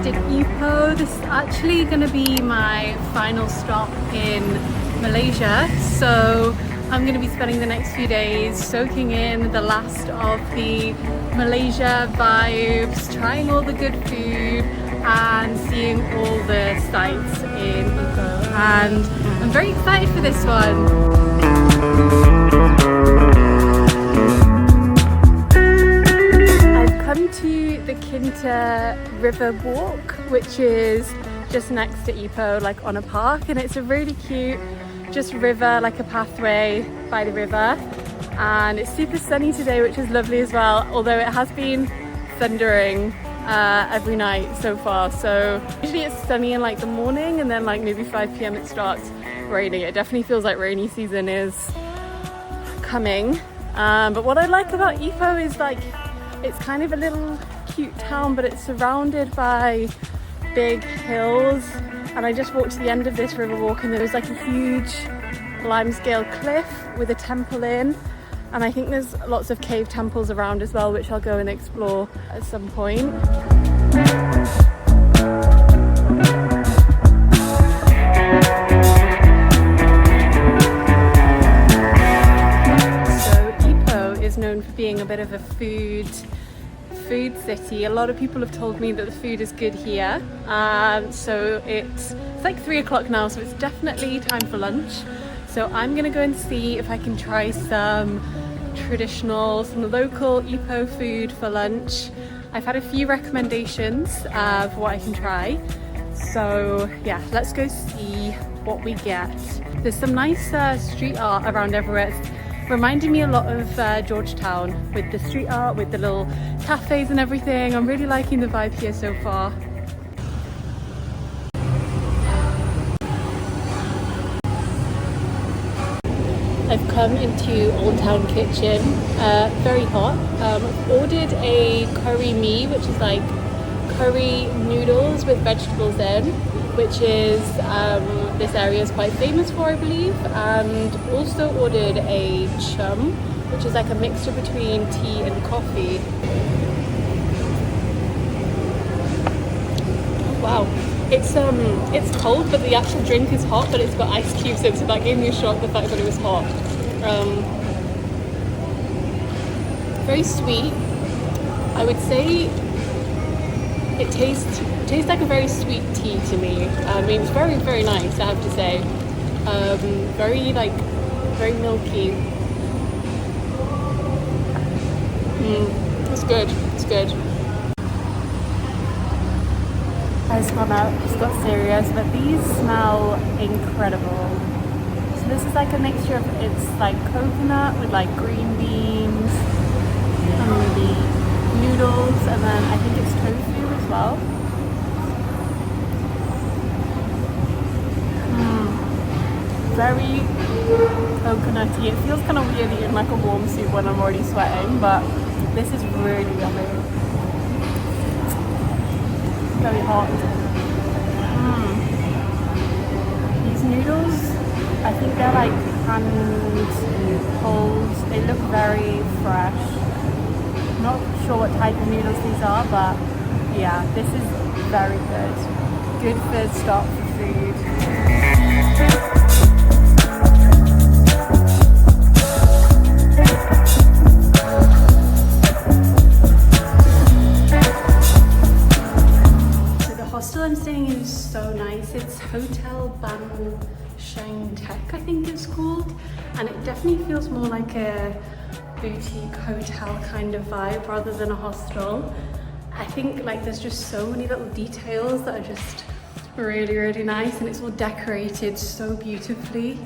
arrived in Ipoh. This is actually going to be my final stop in Malaysia, so I'm going to be spending the next few days soaking in the last of the Malaysia vibes, trying all the good food and seeing all the sights in Ipoh, and I'm very excited for this one. Come to the Kinta River Walk, which is just next to Ipoh, like on a park, and it's a really cute just river, like a pathway by the river, and it's super sunny today, which is lovely as well, although it has been thundering every night so far. So usually it's sunny in like the morning, and then like maybe 5 p.m. it starts raining. It definitely feels like rainy season is coming, but what I like about Ipoh is like it's kind of a little cute town, but it's surrounded by big hills, and I just walked to the end of this river walk and there was like a huge limescale cliff with a temple in, and I think there's lots of cave temples around as well, which I'll go and explore at some point. Known for being a bit of a food city. A lot of people have told me that the food is good here, so it's like 3 o'clock now, so it's definitely time for lunch. So I'm gonna go and see if I can try some local Ipoh food for lunch. I've had a few recommendations for what I can try, so yeah, let's go see what we get. There's some nice street art around everywhere. It's reminding me a lot of Georgetown with the street art, with the little cafes and everything. I'm really liking the vibe here so far. I've come into Old Town Kitchen, very hot. I've ordered a curry mee, which is like curry noodles with vegetables in, which is this area is quite famous for, I believe, and also ordered a chum, which is like a mixture between tea and coffee. Oh, wow, it's cold, but the actual drink is hot, but it's got ice cubes in, so that gave me a shock, the fact that it was hot. Very sweet. I would say it tastes like a very sweet tea to me. I mean, it's very, very nice, I have to say. Very milky. It's good, it's good. It's gone out, it's got serious, but these smell incredible. So this is like a mixture of, it's like coconut with like green beans and the noodles, and then I think it's tofu as well. Very coconutty. It feels kind of weird eating like a warm soup when I'm already sweating, but this is really yummy. Very hot. These noodles, I think they're like hand-pulled. They look very fresh. Not sure what type of noodles these are, but yeah, this is very good. Good first stop for food. I'm staying in is so nice. It's Hotel Ban Sheng Tek, I think it's called, and it definitely feels more like a boutique hotel kind of vibe rather than a hostel. I think like there's just so many little details that are just really, really nice, and it's all decorated so beautifully.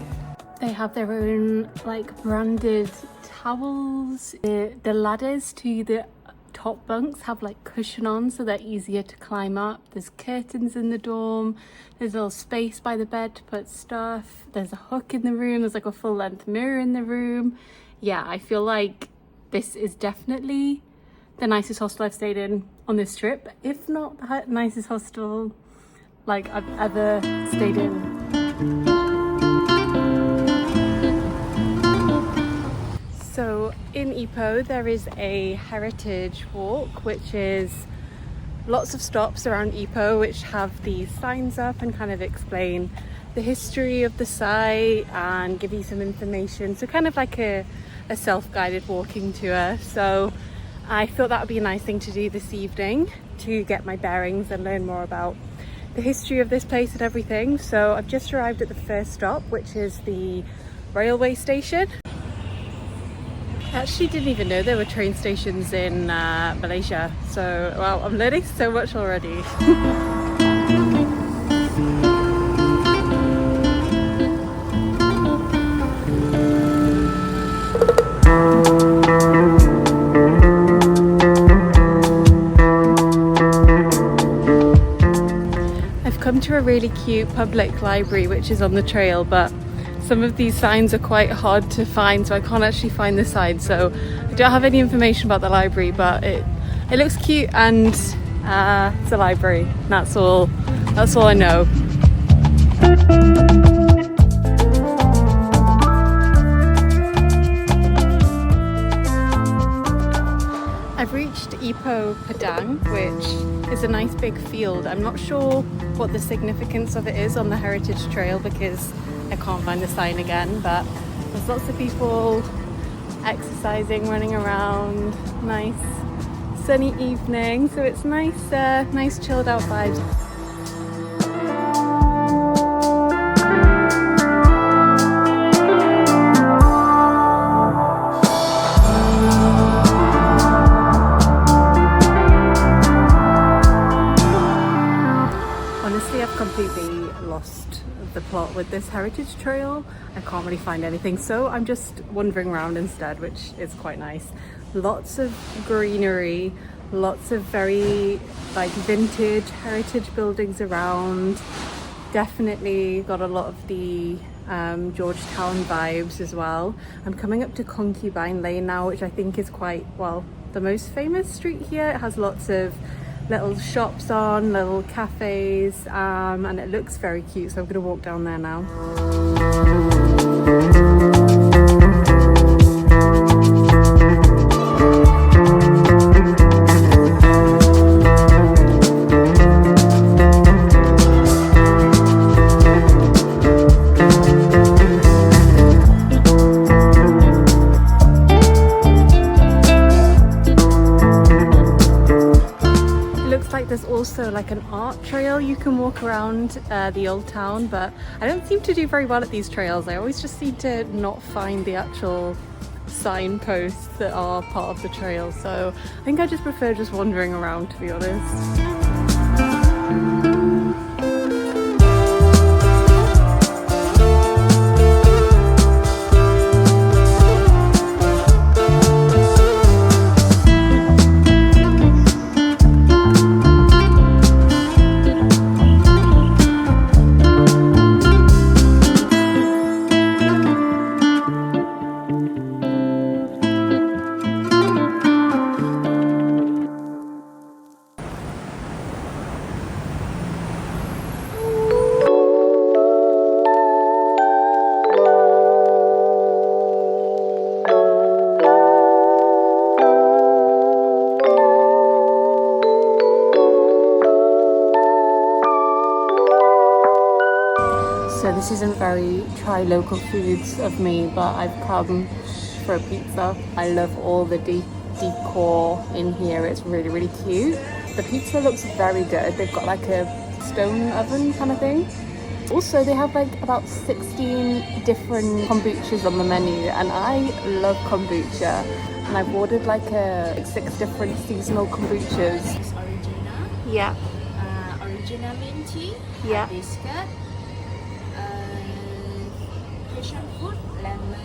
They have their own like branded towels. The ladders to the top bunks have like cushion on, so they're easier to climb up. There's curtains in the dorm. There's a little space by the bed to put stuff. There's a hook in the room. There's like a full length mirror in the room. Yeah, I feel like this is definitely the nicest hostel I've stayed in on this trip, if not the nicest hostel like I've ever stayed in. So in Ipoh there is a heritage walk, which is lots of stops around Ipoh which have these signs up and kind of explain the history of the site and give you some information. So kind of like a self-guided walking tour. So I thought that would be a nice thing to do this evening to get my bearings and learn more about the history of this place and everything. So I've just arrived at the first stop, which is the railway station. I actually didn't even know there were train stations in Malaysia. So, wow, I'm learning so much already. I've come to a really cute public library which is on the trail, but some of these signs are quite hard to find, so I can't actually find the sign. So I don't have any information about the library, but it looks cute and it's a library. That's all I know. I've reached Ipoh Padang, which is a nice big field. I'm not sure what the significance of it is on the heritage trail because I can't find the sign again, but there's lots of people exercising, running around. Nice sunny evening, so it's nice chilled out vibes. Honestly, I've completely lost the plot with this heritage trail. I can't really find anything, so I'm just wandering around instead, which is quite nice. Lots of greenery, lots of very like vintage heritage buildings around. Definitely got a lot of the Georgetown vibes as well. I'm coming up to Concubine Lane now, which I think is quite, well, the most famous street here. It has lots of little shops on, little cafes, and it looks very cute, so I'm gonna walk down there now. There's also like an art trail you can walk around the old town, but I don't seem to do very well at these trails. I always just seem to not find the actual signposts that are part of the trail, so I think I just prefer just wandering around, to be honest. So this isn't very try local foods of me, but I've come for a pizza. I love all the decor in here. It's really, really cute. The pizza looks very good. They've got like a stone oven kind of thing. Also, they have like about 16 different kombuchas on the menu, and I love kombucha. And I've ordered like 6 different seasonal kombuchas. It's original. Yeah. Original mint tea. Yeah. Biscuit. Passion fruit, lavender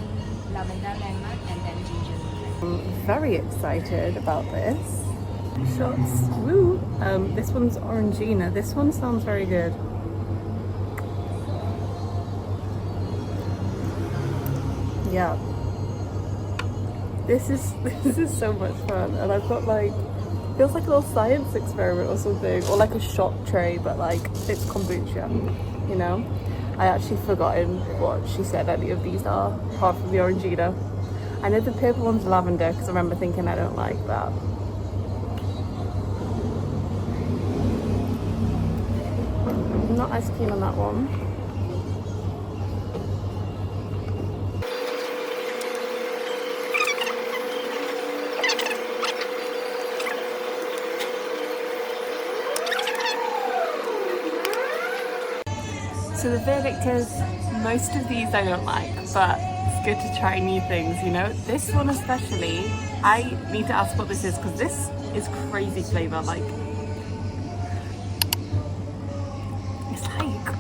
lemon, and then ginger. I'm very excited about this. Shots. Woo! This one's Orangina. This one sounds very good. Yeah. This is so much fun, and I've got like, feels like a little science experiment or something, or like a shot tray, but like it's kombucha, you know? I actually forgotten what she said any of these are, apart from the Orangina. I know the purple one's lavender because I remember thinking I don't like that. not as keen on that one. So the verdict is, most of these I don't like, but it's good to try new things, you know? This one especially, I need to ask what this is because this is crazy flavour. Like, it's like,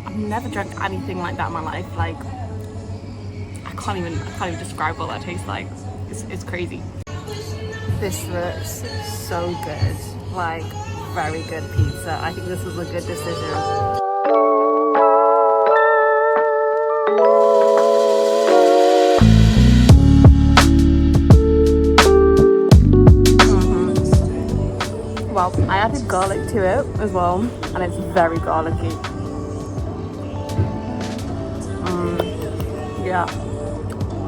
I've never drank anything like that in my life. Like, I can't even describe what that tastes like. It's crazy. This looks so good. Like, very good pizza. I think this was a good decision. Well, I added garlic to it as well, and it's very garlicky. Yeah,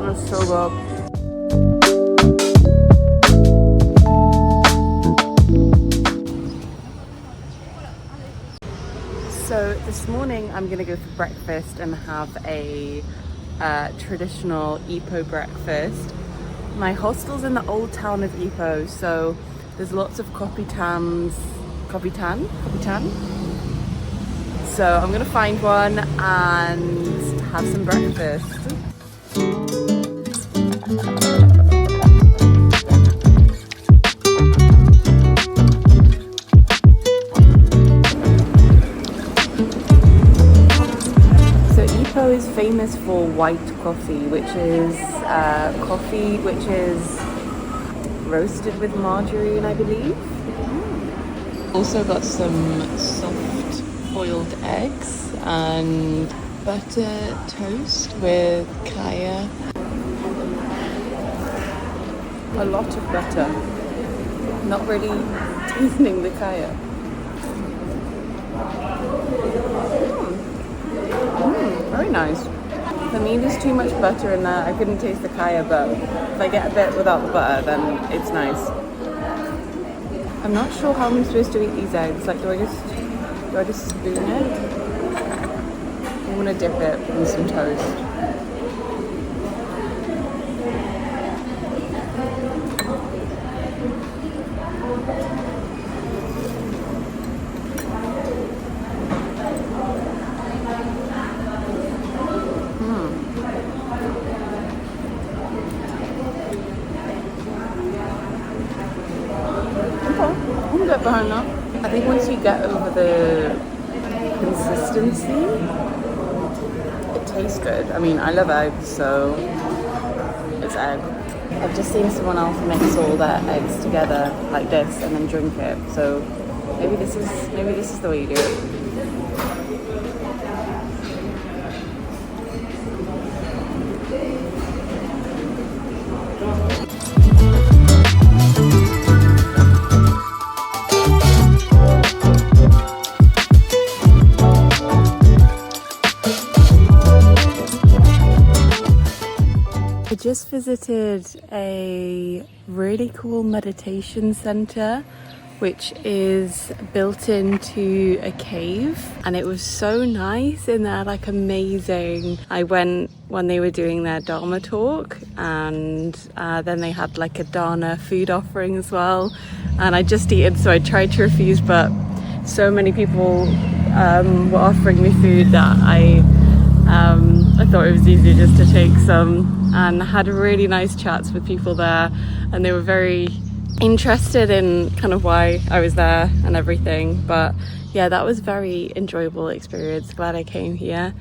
it's so good. So this morning I'm gonna go for breakfast and have a traditional Ipoh breakfast. My hostel's in the old town of Ipoh, so there's lots of Kopitan. So I'm gonna find one and have some breakfast. So Ipoh is famous for white coffee, which is coffee which is roasted with margarine, I believe. Also got some soft boiled eggs and butter toast with kaya. A lot of butter. Not really tasting the kaya. Very nice. For me, there's too much butter in there. I couldn't taste the kaya, but if I get a bit without the butter, then it's nice. I'm not sure how I'm supposed to eat these eggs. Like, do I just spoon it? I want to dip it in some toast. Behind that. I think once you get over the consistency, it tastes good. I mean, I love eggs, so it's egg. I've just seen someone else mix all their eggs together like this and then drink it. So maybe this is the way you do it. I just visited a really cool meditation center which is built into a cave, and it was so nice in there, like amazing. I went when they were doing their Dharma talk, and then they had like a Dana food offering as well, and I just eaten, so I tried to refuse, but so many people were offering me food that I thought it was easier just to take some, and had really nice chats with people there, and they were very interested in kind of why I was there and everything. But yeah, that was very enjoyable experience. Glad I came here.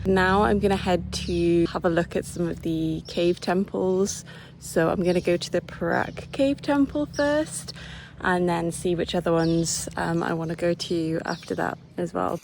Now I'm gonna head to have a look at some of the cave temples. So I'm gonna go to the Perak cave temple first, and then see which other ones I want to go to after that as well.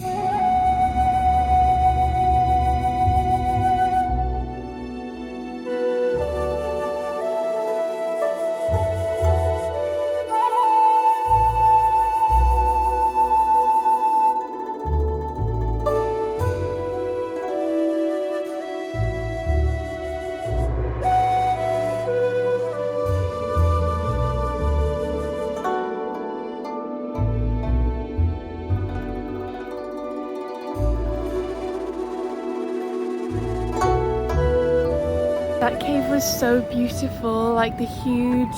That cave was so beautiful, like the huge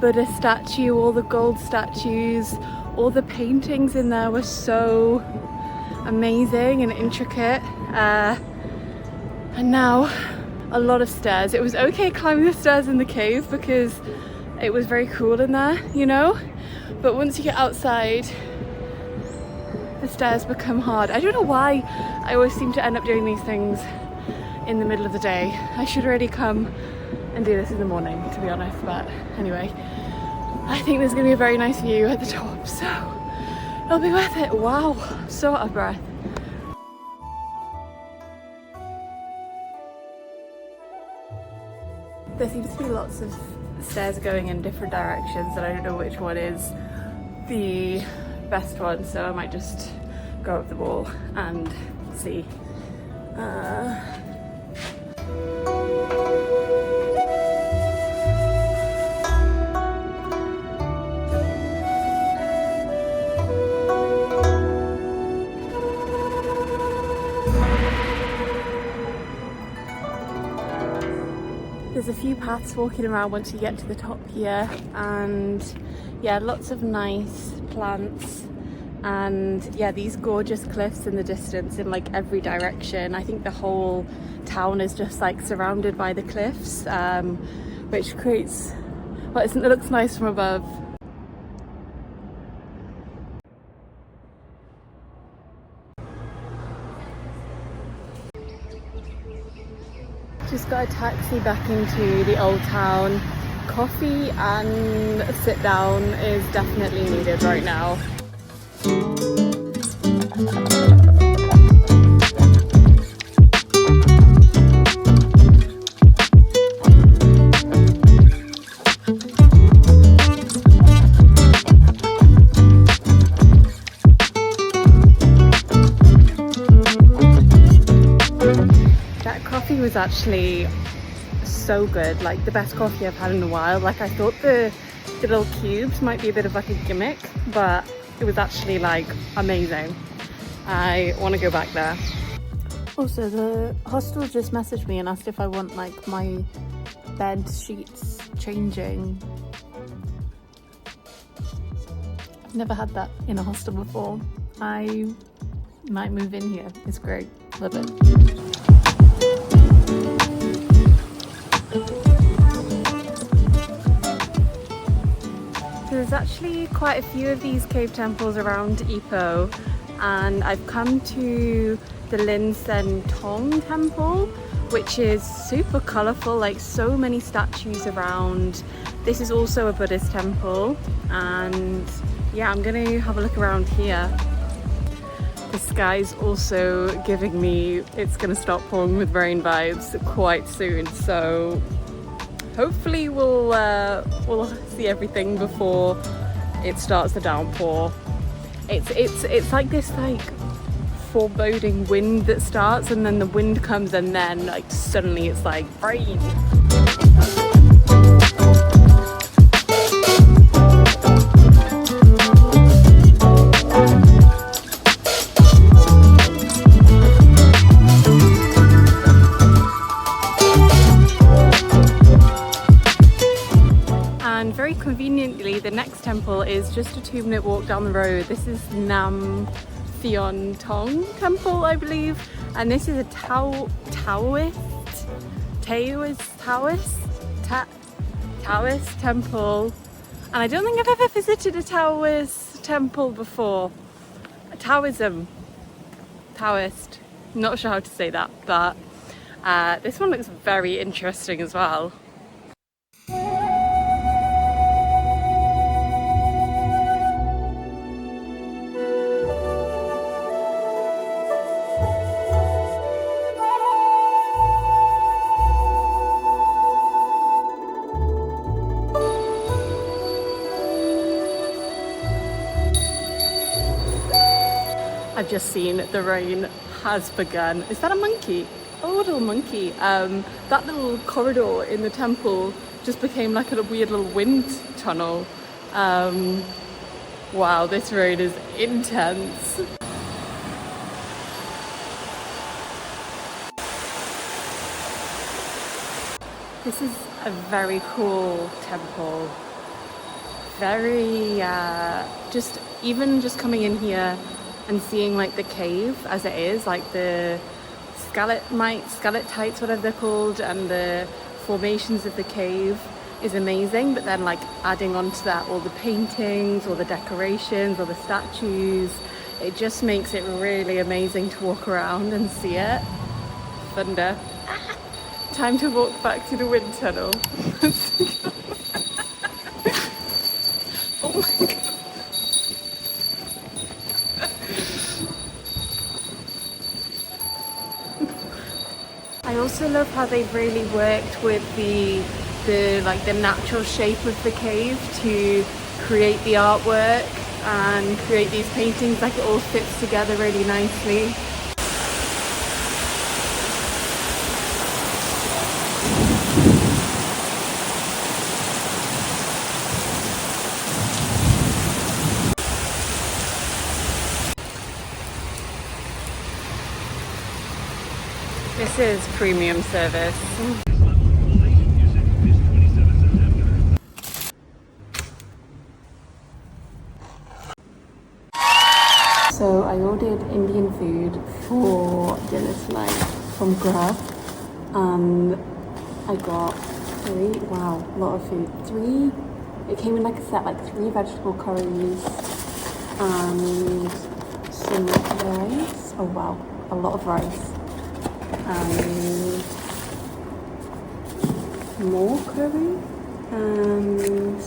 Buddha statue, all the gold statues, all the paintings in there were so amazing and intricate. And now a lot of stairs. It was okay climbing the stairs in the cave because it was very cool in there, you know? But once you get outside, the stairs become hard. I don't know why I always seem to end up doing these things in the middle of the day. I should already come and do this in the morning, to be honest, but anyway. I think there's gonna be a very nice view at the top, so it'll be worth it. Wow, so out of breath. There seems to be lots of stairs going in different directions and I don't know which one is the best one, so I might just go up the wall and see. There's a few paths walking around once you get to the top here, and yeah, lots of nice plants, and yeah, these gorgeous cliffs in the distance in like every direction. I think the whole town is just like surrounded by the cliffs, which creates, well, it looks nice from above. Just got a taxi back into the old town. Coffee and a sit down is definitely needed right now. Was actually so good, like the best coffee I've had in a while. Like I thought the little cubes might be a bit of like a gimmick, but it was actually like amazing. I want to go back there. Also, the hostel just messaged me and asked if I want like my bed sheets changing. I've never had that in a hostel before. I might move in here. It's great, love it. There's actually quite a few of these cave temples around Ipoh, and I've come to the Lin Sen Tong temple, which is super colourful, like so many statues around. This is also a Buddhist temple, and yeah, I'm gonna have a look around here. The sky's also giving me it's gonna start pouring with rain vibes quite soon, so hopefully we'll see everything before it starts the downpour. It's like this like foreboding wind that starts, and then the wind comes, and then like suddenly it's like rain. Conveniently, the next temple is just a 2-minute walk down the road. This is Nam Thion Tong temple, I believe, and this is a Taoist temple, and I don't think I've ever visited a Taoist temple before. Taoist, not sure how to say that, but this one looks very interesting as well. I've just seen the rain has begun. Is that a monkey? Oh, a little monkey. That little corridor in the temple just became like a weird little wind tunnel. Wow, this rain is intense. This is a very cool temple. Very, just coming in here and seeing like the cave as it is, like the stalactites, whatever they're called, and the formations of the cave is amazing. But then like adding on to that all the paintings or the decorations or the statues, it just makes it really amazing to walk around and see it. Thunder. Time to walk back to the wind tunnel. Oh my god. I also love how they've really worked with the natural shape of the cave to create the artwork and create these paintings. Like it all fits together really nicely. This is premium service. So I ordered Indian food for dinner tonight from Grab. I got a lot of food. It came in like a set, like 3 vegetable curries and some rice. Oh wow, a lot of rice. And more curry, and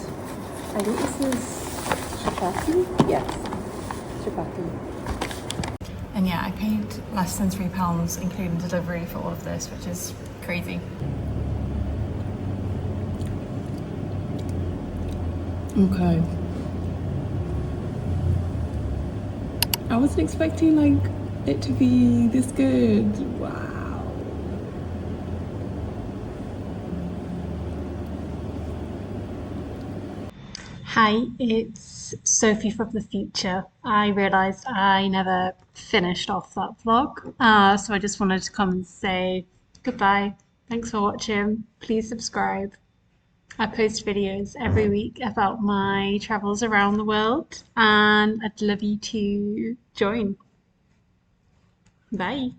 I think this is chapati? Yes, chapati. And yeah, I paid less than £3 including delivery for all of this, which is crazy. Okay. I wasn't expecting like it to be this good. Wow. Hi, it's Sophie from the future. I realised I never finished off that vlog, so I just wanted to come and say goodbye. Thanks for watching. Please subscribe. I post videos every week about my travels around the world, and I'd love you to join. Bye.